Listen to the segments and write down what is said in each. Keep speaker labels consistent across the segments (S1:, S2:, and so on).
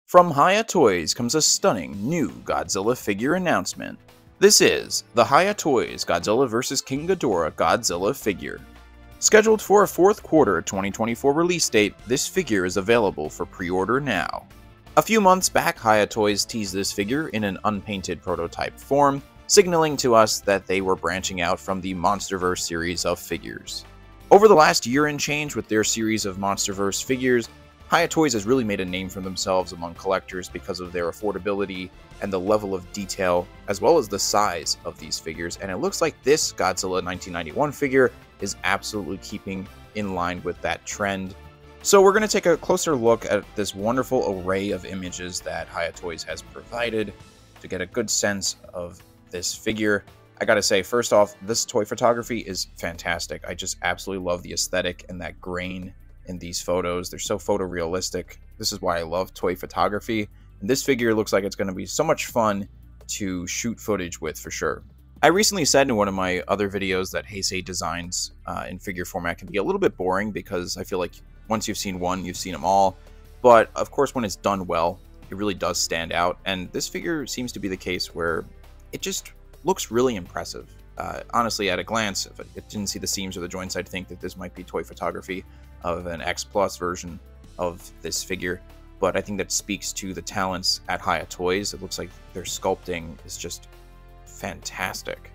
S1: From Hiya Toys comes a stunning new Godzilla figure announcement. This is the Hiya Toys Godzilla vs. King Ghidorah Godzilla figure. Scheduled for a fourth quarter 2024 release date, this figure is available for pre-order now. A few months back, Hiya Toys teased this figure in an unpainted prototype form, signaling to us that they were branching out from the MonsterVerse series of figures. Over the last year and change with their series of MonsterVerse figures, Hiya Toys has really made a name for themselves among collectors because of their affordability and the level of detail, as well as the size of these figures, and it looks like this Godzilla 1991 figure is absolutely keeping in line with that trend. So we're going to take a closer look at this wonderful array of images that Hiya Toys has provided to get a good sense of this figure. I gotta say, first off, this toy photography is fantastic. I just absolutely love the aesthetic and that grain in these photos. They're so photorealistic. This is why I love toy photography. And this figure looks like it's going to be so much fun to shoot footage with for sure. I recently said in one of my other videos that Heisei designs in figure format can be a little bit boring because I feel like once you've seen one, you've seen them all. But of course, when it's done well, it really does stand out. And this figure seems to be the case where it just looks really impressive. Honestly, at a glance, if I didn't see the seams or the joints, I'd think that this might be toy photography of an X Plus version of this figure. But I think that speaks to the talents at Hiya Toys. It looks like their sculpting is just fantastic.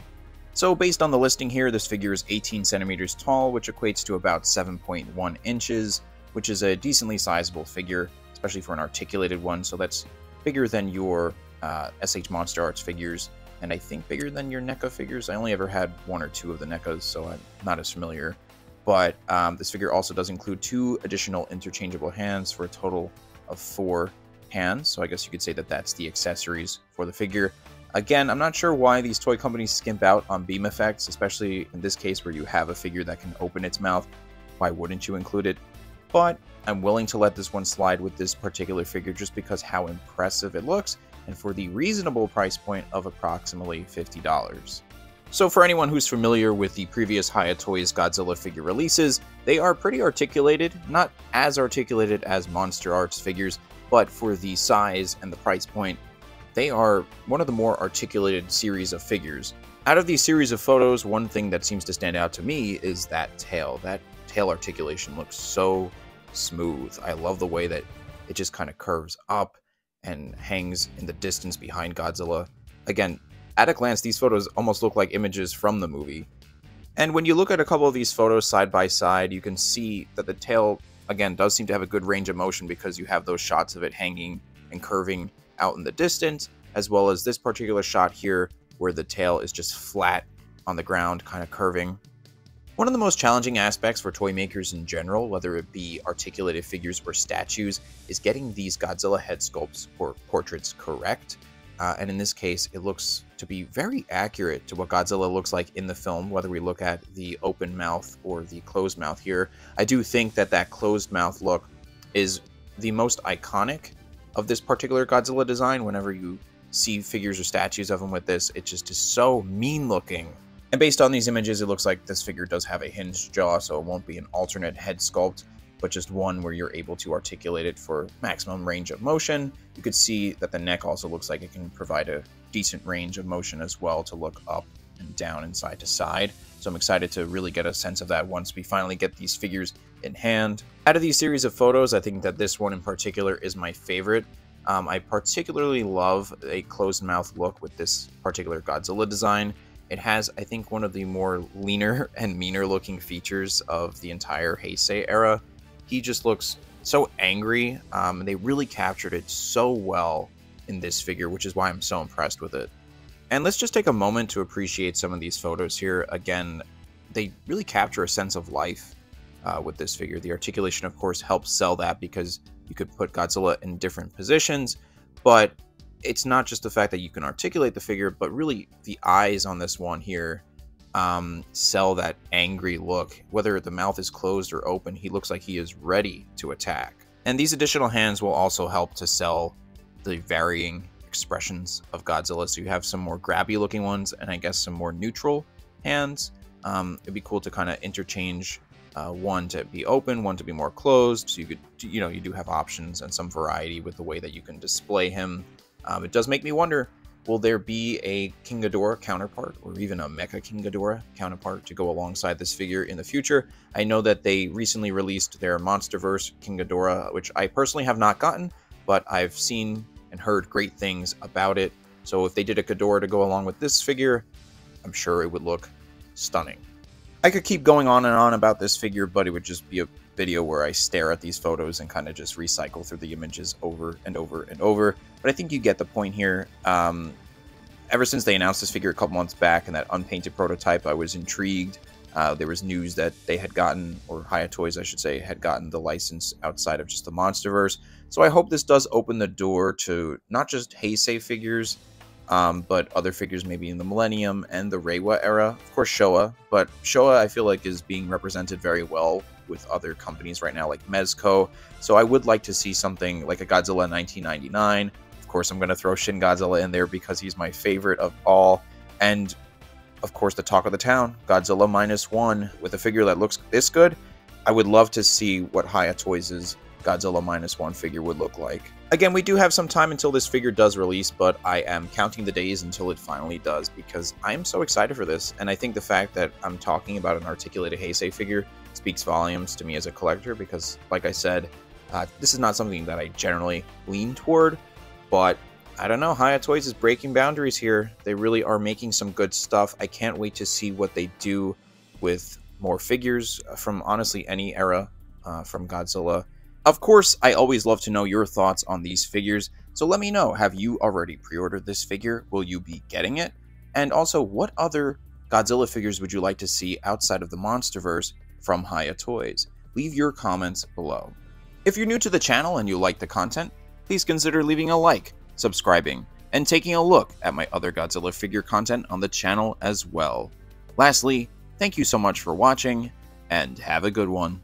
S1: So based on the listing here, this figure is 18 centimeters tall, which equates to about 7.1 inches, which is a decently sizable figure, especially for an articulated one. So that's bigger than your SH Monster Arts figures, and I think bigger than your NECA figures. I only ever had one or two of the NECAs, so I'm not as familiar. But this figure also does include 2 additional interchangeable hands for a total of 4 hands. So I guess you could say that that's the accessories for the figure. Again, I'm not sure why these toy companies skimp out on beam effects, especially in this case where you have a figure that can open its mouth. Why wouldn't you include it? But I'm willing to let this one slide with this particular figure just because how impressive it looks, and for the reasonable price point of approximately $50. So for anyone who's familiar with the previous Hiya Toys Godzilla figure releases, they are pretty articulated, not as articulated as Monster Arts figures, but for the size and the price point, they are one of the more articulated series of figures. Out of these series of photos, one thing that seems to stand out to me is that tail. That tail articulation looks so smooth. I love the way that it just kind of curves up and hangs in the distance behind Godzilla. Again, at a glance, these photos almost look like images from the movie. And when you look at a couple of these photos side by side, you can see that the tail, again, does seem to have a good range of motion because you have those shots of it hanging and curving out in the distance, as well as this particular shot here where the tail is just flat on the ground, kind of curving. One of the most challenging aspects for toy makers in general, whether it be articulated figures or statues, is getting these Godzilla head sculpts or portraits correct. And in this case, it looks to be very accurate to what Godzilla looks like in the film, whether we look at the open mouth or the closed mouth here. I do think that that closed mouth look is the most iconic of this particular Godzilla design. Whenever you see figures or statues of him with this, it just is so mean looking. And based on these images, it looks like this figure does have a hinged jaw, so it won't be an alternate head sculpt, but just one where you're able to articulate it for maximum range of motion. You could see that the neck also looks like it can provide a decent range of motion as well to look up and down and side to side. So I'm excited to really get a sense of that once we finally get these figures in hand. Out of these series of photos, I think that this one in particular is my favorite. I particularly love a closed mouth look with this particular Godzilla design. It has, I think, one of the more leaner and meaner looking features of the entire Heisei era. He just looks so angry, and they really captured it so well in this figure, which is why I'm so impressed with it. And let's just take a moment to appreciate some of these photos here. Again, they really capture a sense of life with this figure. The articulation, of course, helps sell that because you could put Godzilla in different positions, but it's not just the fact that you can articulate the figure, but really the eyes on this one here sell that angry look. Whether the mouth is closed or open, he looks like he is ready to attack. And these additional hands will also help to sell the varying expressions of Godzilla. So you have some more grabby looking ones and I guess some more neutral hands. It'd be cool to kind of interchange one to be open, one to be more closed. So you could, you do have options and some variety with the way that you can display him. It does make me wonder, will there be a King Ghidorah counterpart or even a Mecha King Ghidorah counterpart to go alongside this figure in the future? I know that they recently released their Monsterverse King Ghidorah, which I personally have not gotten, but I've seen and heard great things about it. So if they did a Ghidorah to go along with this figure, I'm sure it would look stunning. I could keep going on and on about this figure, but it would just be a video where I stare at these photos and kind of just recycle through the images over and over and over. But I think you get the point here. Ever since they announced this figure a couple months back and that unpainted prototype, I was intrigued. There was news that they had gotten, or Hiya Toys, I should say, had gotten the license outside of just the Monsterverse. So I hope this does open the door to not just Heisei figures, but other figures maybe in the Millennium and the Reiwa era. Of course, Showa, but Showa I feel like is being represented very well with other companies right now, like Mezco. So I would like to see something like a Godzilla 1999. Of course, I'm going to throw Shin Godzilla in there because he's my favorite of all. And of course, the talk of the town, Godzilla -1, with a figure that looks this good. I would love to see what Hiya Toys' Godzilla -1 figure would look like. Again, we do have some time until this figure does release, but I am counting the days until it finally does because I am so excited for this. And I think the fact that I'm talking about an articulated Heisei figure speaks volumes to me as a collector because, like I said, this is not something that I generally lean toward, but I don't know, Hiya Toys is breaking boundaries here. They really are making some good stuff. I can't wait to see what they do with more figures from honestly any era from Godzilla. Of course, I always love to know your thoughts on these figures, so let me know, have you already pre-ordered this figure? Will you be getting it? And also, what other Godzilla figures would you like to see outside of the Monsterverse from Hiya Toys? Leave your comments below. If you're new to the channel and you like the content, please consider leaving a like, subscribing, and taking a look at my other Godzilla figure content on the channel as well. Lastly, thank you so much for watching, and have a good one.